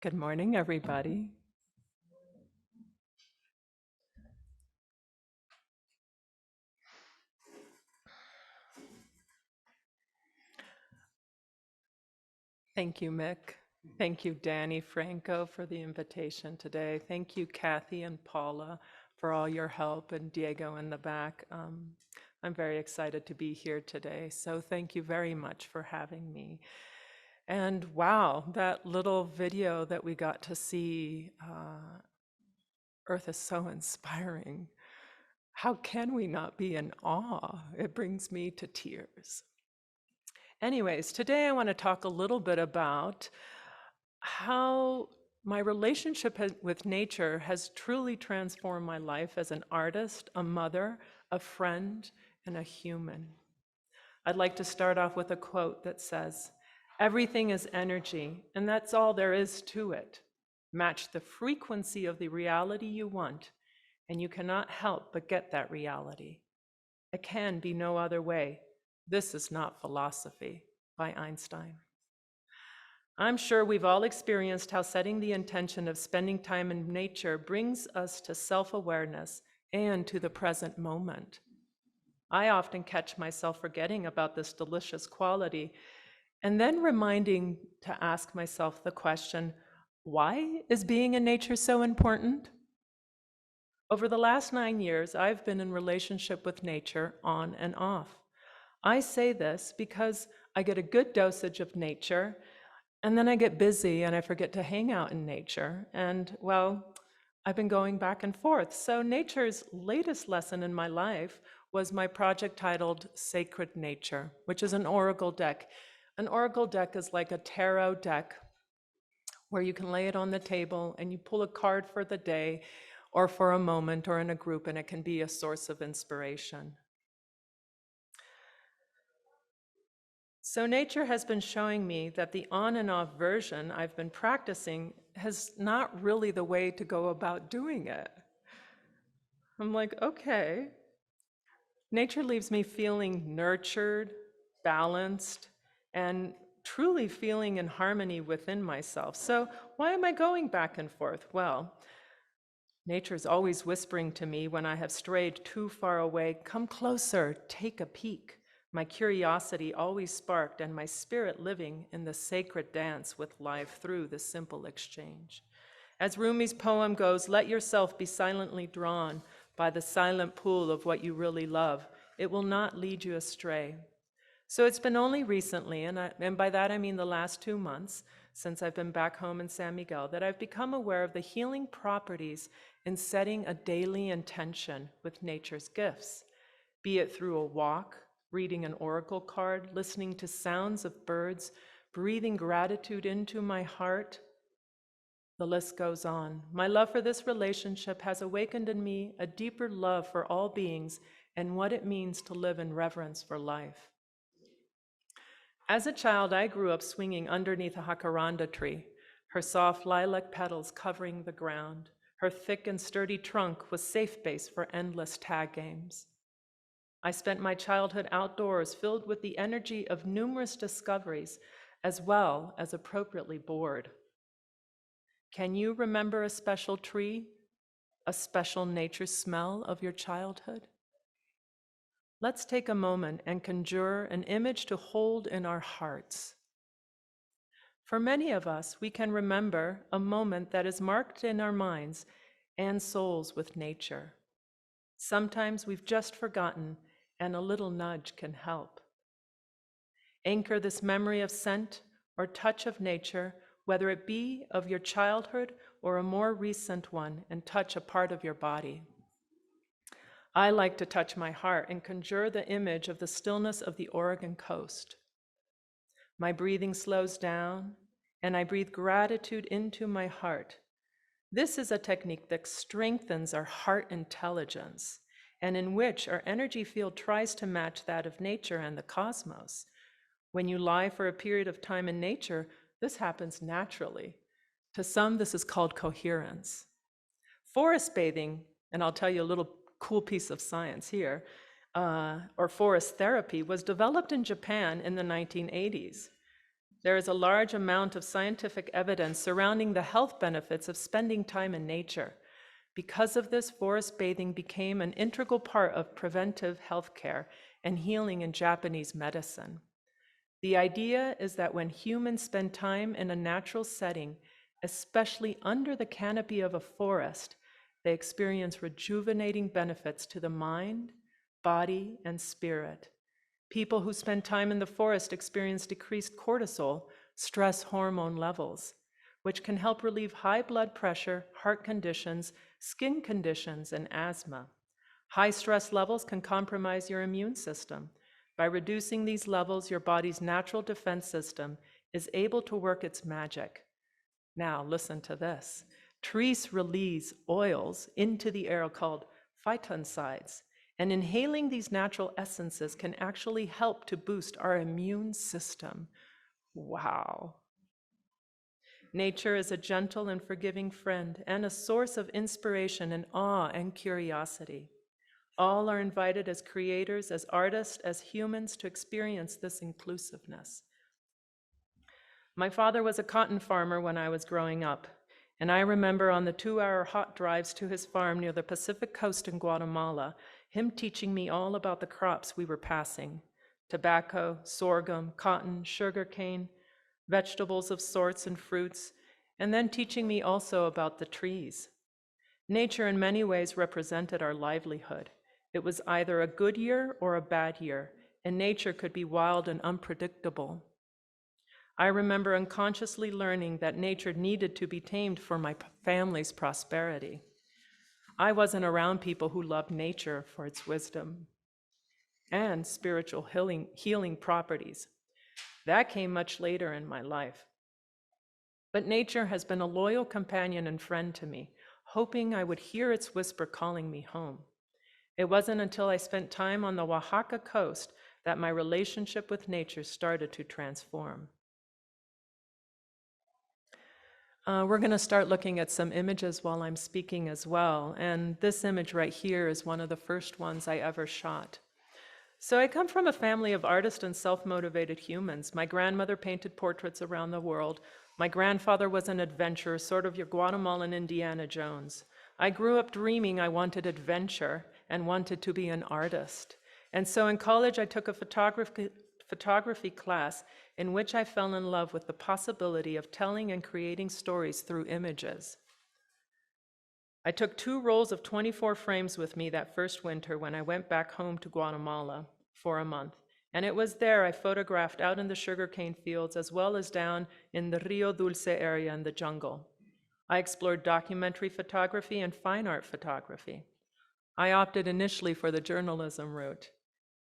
Good morning, everybody. Thank you, Mick. Thank you, Danny Franco, for the invitation today. Thank you, Kathy and Paula, for all your help, and Diego in the back. I'm very excited to be here today, so thank you very much for having me. And wow, that little video that we got to see, Earth is so inspiring. How can we not be in awe? It brings me to tears. Anyways, today I want to talk a little bit about how my relationship with nature has truly transformed my life as an artist, a mother, a friend, and a human. I'd like to start off with a quote that says, "Everything is energy, and that's all there is to it. Match the frequency of the reality you want, and you cannot help but get that reality. It can be no other way. This is not philosophy," by Einstein. I'm sure we've all experienced how setting the intention of spending time in nature brings us to self-awareness and to the present moment. I often catch myself forgetting about this delicious quality and then reminding to ask myself the question, why is being in nature so important? Over the last 9 years, I've been in relationship with nature on and off. I say this because I get a good dosage of nature, and then I get busy and I forget to hang out in nature. And well, I've been going back and forth. So nature's latest lesson in my life was my project titled Sacred Nature, which is an oracle deck. An oracle deck is like a tarot deck where you can lay it on the table and you pull a card for the day or for a moment or in a group, and it can be a source of inspiration. So nature has been showing me that the on and off version I've been practicing has not really the way to go about doing it. I'm like, okay. Nature leaves me feeling nurtured, balanced, and truly feeling in harmony within myself. So why am I going back and forth? Well, nature's always whispering to me when I have strayed too far away, come closer, take a peek. My curiosity always sparked and my spirit living in the sacred dance with life through the simple exchange. As Rumi's poem goes, let yourself be silently drawn by the silent pool of what you really love. It will not lead you astray. So it's been only recently, and by that I mean the last 2 months, since I've been back home in San Miguel, that I've become aware of the healing properties in setting a daily intention with nature's gifts, be it through a walk, reading an oracle card, listening to sounds of birds, breathing gratitude into my heart. The list goes on. My love for this relationship has awakened in me a deeper love for all beings and what it means to live in reverence for life. As a child, I grew up swinging underneath a jacaranda tree, her soft lilac petals covering the ground. Her thick and sturdy trunk was safe base for endless tag games. I spent my childhood outdoors filled with the energy of numerous discoveries, as well as appropriately bored. Can you remember a special tree, a special nature smell of your childhood? Let's take a moment and conjure an image to hold in our hearts. For many of us, we can remember a moment that is marked in our minds and souls with nature. Sometimes we've just forgotten, and a little nudge can help. Anchor this memory of scent or touch of nature, whether it be of your childhood or a more recent one, and touch a part of your body. I like to touch my heart and conjure the image of the stillness of the Oregon coast. My breathing slows down, and I breathe gratitude into my heart. This is a technique that strengthens our heart intelligence, and in which our energy field tries to match that of nature and the cosmos. When you lie for a period of time in nature, this happens naturally. To some, this is called coherence. Forest bathing, and I'll tell you a little cool piece of science here, or forest therapy, was developed in Japan in the 1980s. There is a large amount of scientific evidence surrounding the health benefits of spending time in nature. Because of this, forest bathing became an integral part of preventive health care and healing in Japanese medicine. The idea is that when humans spend time in a natural setting, especially under the canopy of a forest, they experience rejuvenating benefits to the mind, body, and spirit. People who spend time in the forest experience decreased cortisol, stress hormone levels, which can help relieve high blood pressure, heart conditions, skin conditions, and asthma. High stress levels can compromise your immune system. By reducing these levels, your body's natural defense system is able to work its magic. Now, listen to this. Trees release oils into the air called phytoncides, and inhaling these natural essences can actually help to boost our immune system. Wow. Nature is a gentle and forgiving friend and a source of inspiration and awe and curiosity. All are invited as creators, as artists, as humans to experience this inclusiveness. My father was a cotton farmer when I was growing up, and I remember on the 2-hour hot drives to his farm near the Pacific coast in Guatemala, him teaching me all about the crops we were passing: tobacco, sorghum, cotton, sugarcane, vegetables of sorts and fruits, and then teaching me also about the trees. Nature in many ways represented our livelihood. It was either a good year or a bad year, and nature could be wild and unpredictable. I remember unconsciously learning that nature needed to be tamed for my family's prosperity. I wasn't around people who loved nature for its wisdom and spiritual healing properties. That came much later in my life. But nature has been a loyal companion and friend to me, hoping I would hear its whisper calling me home. It wasn't until I spent time on the Oaxaca coast that my relationship with nature started to transform. We're going to start looking at some images while I'm speaking as well, and this image right here is one of the first ones I ever shot. So I come from a family of artists and self-motivated humans. My grandmother painted portraits around the world. My grandfather was an adventurer, sort of your Guatemalan Indiana Jones. I grew up dreaming I wanted adventure and wanted to be an artist. And so in college, I took a photography class in which I fell in love with the possibility of telling and creating stories through images. I took 2 rolls of 24 frames with me that first winter when I went back home to Guatemala for a month. And it was there I photographed out in the sugarcane fields as well as down in the Rio Dulce area in the jungle. I explored documentary photography and fine art photography. I opted initially for the journalism route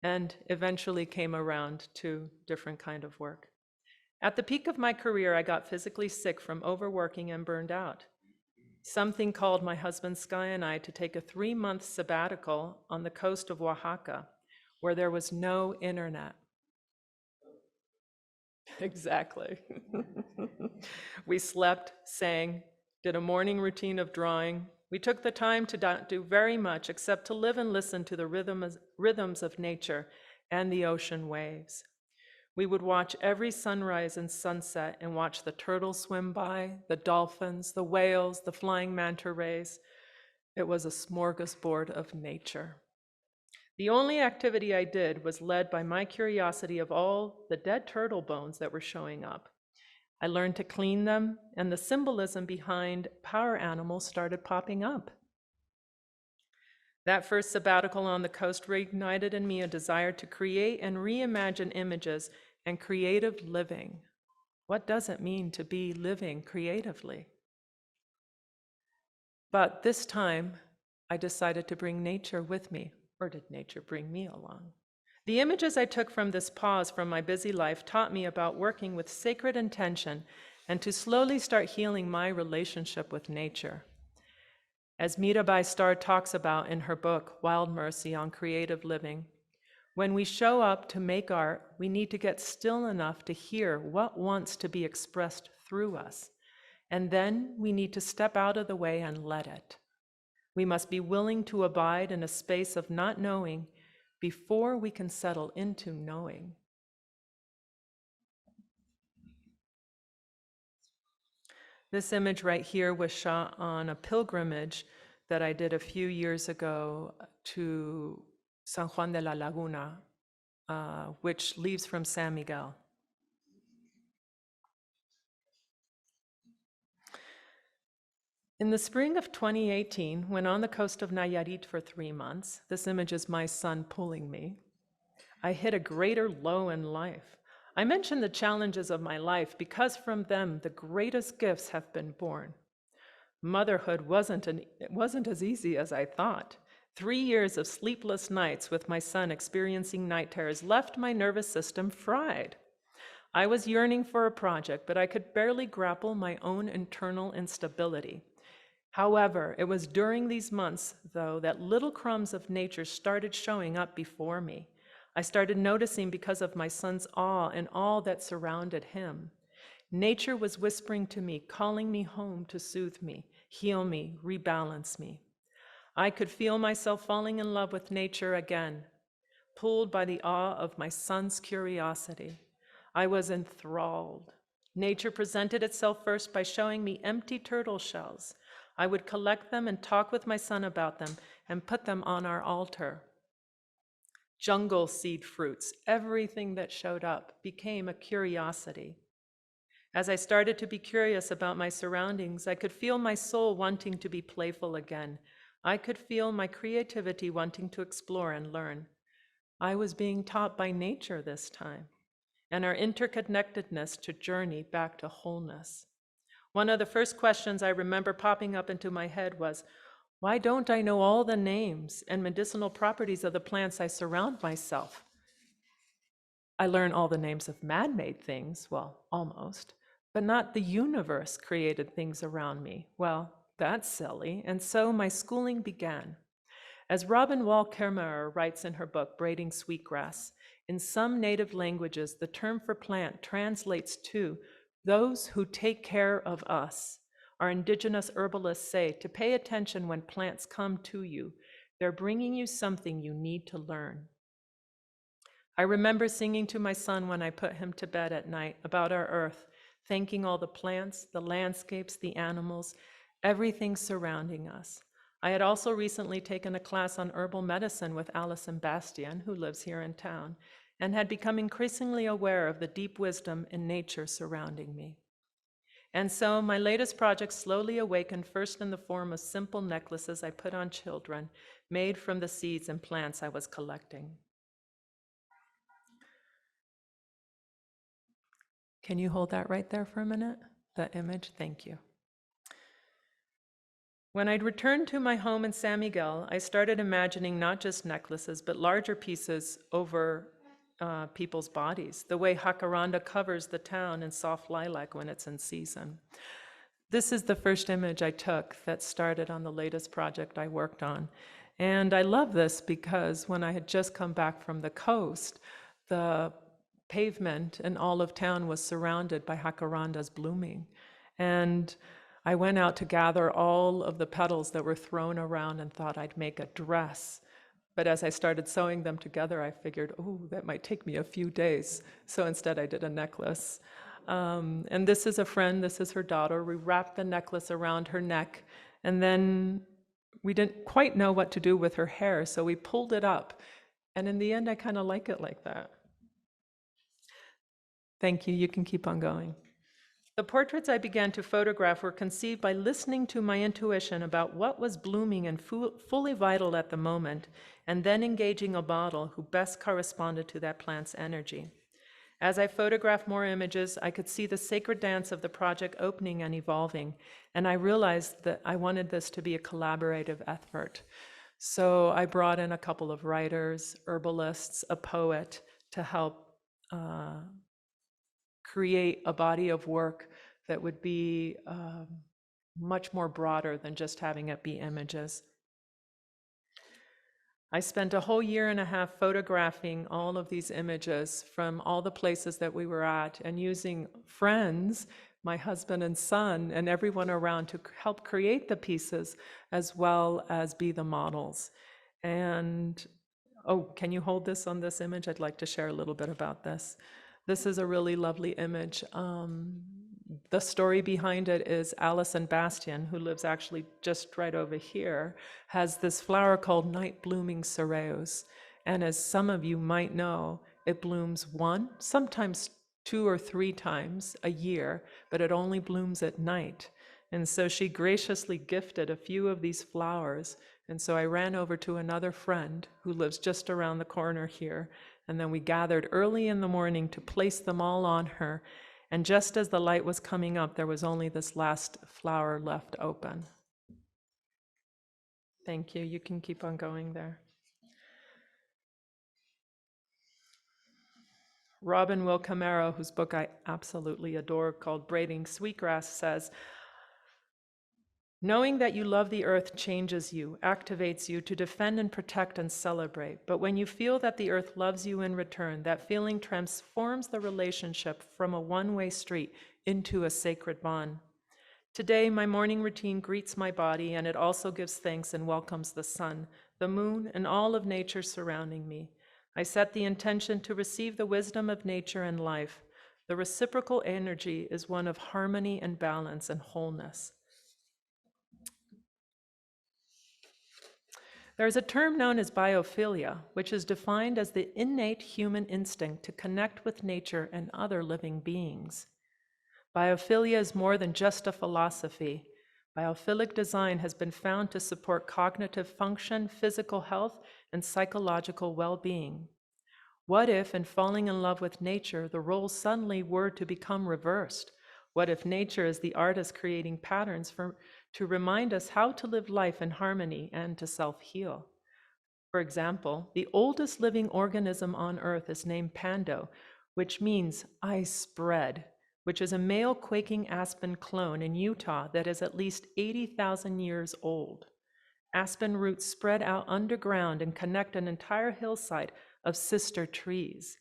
and eventually came around to different kind of work. At the peak of my career, I got physically sick from overworking and burned out. Something called my husband Sky and I to take a 3-month sabbatical on the coast of Oaxaca, where there was no internet. Exactly. We slept, sang, did a morning routine of drawing. We took the time to not do very much except to live and listen to the rhythms of nature and the ocean waves. We would watch every sunrise and sunset and watch the turtles swim by, the dolphins, the whales, the flying manta rays. It was a smorgasbord of nature. The only activity I did was led by my curiosity of all the dead turtle bones that were showing up. I learned to clean them, and the symbolism behind power animals started popping up. That first sabbatical on the coast reignited in me a desire to create and reimagine images and creative living. What does it mean to be living creatively? But this time, I decided to bring nature with me, or did nature bring me along? The images I took from this pause from my busy life taught me about working with sacred intention and to slowly start healing my relationship with nature. As Mirabai Starr talks about in her book, Wild Mercy on Creative Living, when we show up to make art, we need to get still enough to hear what wants to be expressed through us. And then we need to step out of the way and let it. We must be willing to abide in a space of not knowing before we can settle into knowing. This image right here was shot on a pilgrimage that I did a few years ago to San Juan de la Laguna, which leaves from San Miguel. In the spring of 2018, when on the coast of Nayarit for 3 months, this image is my son pulling me, I hit a greater low in life. I mention the challenges of my life because from them the greatest gifts have been born. Motherhood wasn't as easy as I thought. 3 years of sleepless nights with my son experiencing night terrors left my nervous system fried. I was yearning for a project, but I could barely grapple my own internal instability. However, it was during these months, though, that little crumbs of nature started showing up before me. I started noticing because of my son's awe and all that surrounded him. Nature was whispering to me, calling me home to soothe me, heal me, rebalance me. I could feel myself falling in love with nature again, pulled by the awe of my son's curiosity. I was enthralled. Nature presented itself first by showing me empty turtle shells. I would collect them and talk with my son about them and put them on our altar. Jungle seed fruits, everything that showed up became a curiosity. As I started to be curious about my surroundings, I could feel my soul wanting to be playful again. I could feel my creativity wanting to explore and learn. I was being taught by nature this time, and our interconnectedness to journey back to wholeness. One of the first questions I remember popping up into my head was, why don't I know all the names and medicinal properties of the plants I surround myself? I learn all the names of man-made things, well, almost, but not the universe-created things around me. Well, that's silly, and so my schooling began. As Robin Wall Kimmerer writes in her book, Braiding Sweetgrass, in some native languages, the term for plant translates to those who take care of us. Our indigenous herbalists say to pay attention when plants come to you. They're bringing you something you need to learn. I remember singing to my son when I put him to bed at night about our earth, thanking all the plants, the landscapes, the animals, everything surrounding us. I had also recently taken a class on herbal medicine with Alison Bastian, who lives here in town, and had become increasingly aware of the deep wisdom in nature surrounding me. And so my latest project slowly awakened, first in the form of simple necklaces I put on children, made from the seeds and plants I was collecting. Can you hold that right there for a minute? That image, thank you. When I'd returned to my home in San Miguel, I started imagining not just necklaces, but larger pieces over people's bodies, the way jacaranda covers the town in soft lilac when it's in season. This is the first image I took that started on the latest project I worked on. And I love this because when I had just come back from the coast, the pavement in all of town was surrounded by jacarandas blooming. And I went out to gather all of the petals that were thrown around and thought I'd make a dress. But as I started sewing them together, I figured, oh, that might take me a few days. So instead I did a necklace. And this is a friend, this is her daughter. We wrapped the necklace around her neck, and then we didn't quite know what to do with her hair, so we pulled it up. And in the end, I kind of like it like that. Thank you, you can keep on going. The portraits I began to photograph were conceived by listening to my intuition about what was blooming and fully vital at the moment, and then engaging a model who best corresponded to that plant's energy. As I photographed more images, I could see the sacred dance of the project opening and evolving, and I realized that I wanted this to be a collaborative effort. So I brought in a couple of writers, herbalists, a poet to help create a body of work that would be much more broader than just having it be images. I spent a whole year and a half photographing all of these images from all the places that we were at, and using friends, my husband and son, and everyone around to help create the pieces as well as be the models. And, oh, can you hold this on this image? I'd like to share a little bit about this. This is a really lovely image. The story behind it is Alison Bastian, who lives actually just right over here, has this flower called night blooming cereus. And as some of you might know, it blooms one, sometimes 2 or 3 times a year, but it only blooms at night. And so she graciously gifted a few of these flowers. And so I ran over to another friend who lives just around the corner here. And then we gathered early in the morning to place them all on her. And just as the light was coming up, there was only this last flower left open. Thank you. You can keep on going there. Robin Will Camaro, whose book I absolutely adore, called Braiding Sweetgrass, says, knowing that you love the earth changes you, activates you to defend and protect and celebrate. But when you feel that the earth loves you in return, that feeling transforms the relationship from a one-way street into a sacred bond. Today, my morning routine greets my body, and it also gives thanks and welcomes the sun, the moon, and all of nature surrounding me. I set the intention to receive the wisdom of nature and life. The reciprocal energy is one of harmony and balance and wholeness. There is a term known as biophilia, which is defined as the innate human instinct to connect with nature and other living beings. Biophilia is more than just a philosophy. Biophilic design has been found to support cognitive function, physical health, and psychological well-being. What if, in falling in love with nature, the roles suddenly were to become reversed? What if nature is the artist creating patterns to remind us how to live life in harmony and to self-heal? For example, the oldest living organism on Earth is named Pando, which means I spread, which is a male quaking aspen clone in Utah that is at least 80,000 years old. Aspen roots spread out underground and connect an entire hillside of sister trees.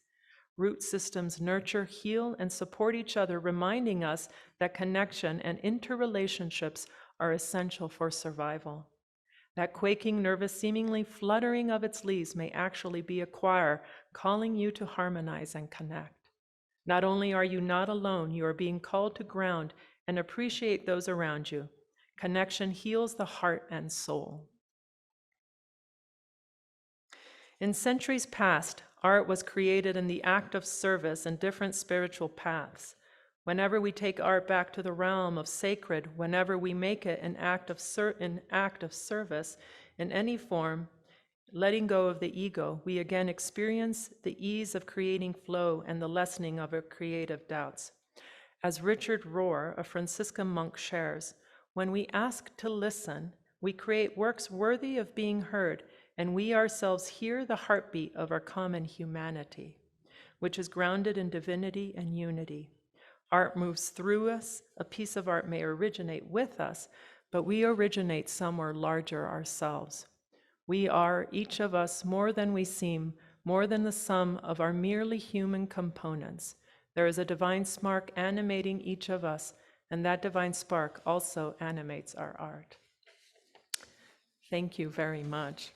Root systems nurture, heal, and support each other, reminding us that connection and interrelationships are essential for survival. That quaking, nervous, seemingly fluttering of its leaves may actually be a choir calling you to harmonize and connect. Not only are you not alone, you are being called to ground and appreciate those around you. Connection heals the heart and soul. In centuries past, art was created in the act of service in different spiritual paths. Whenever we take art back to the realm of sacred, whenever we make it an act of service in any form, letting go of the ego, we again experience the ease of creating flow and the lessening of our creative doubts. As Richard Rohr, a Franciscan monk, shares, when we ask to listen, we create works worthy of being heard, and we ourselves hear the heartbeat of our common humanity, which is grounded in divinity and unity. Art moves through us. A piece of art may originate with us, but we originate somewhere larger ourselves. We are, each of us, more than we seem, more than the sum of our merely human components. There is a divine spark animating each of us, and that divine spark also animates our art. Thank you very much.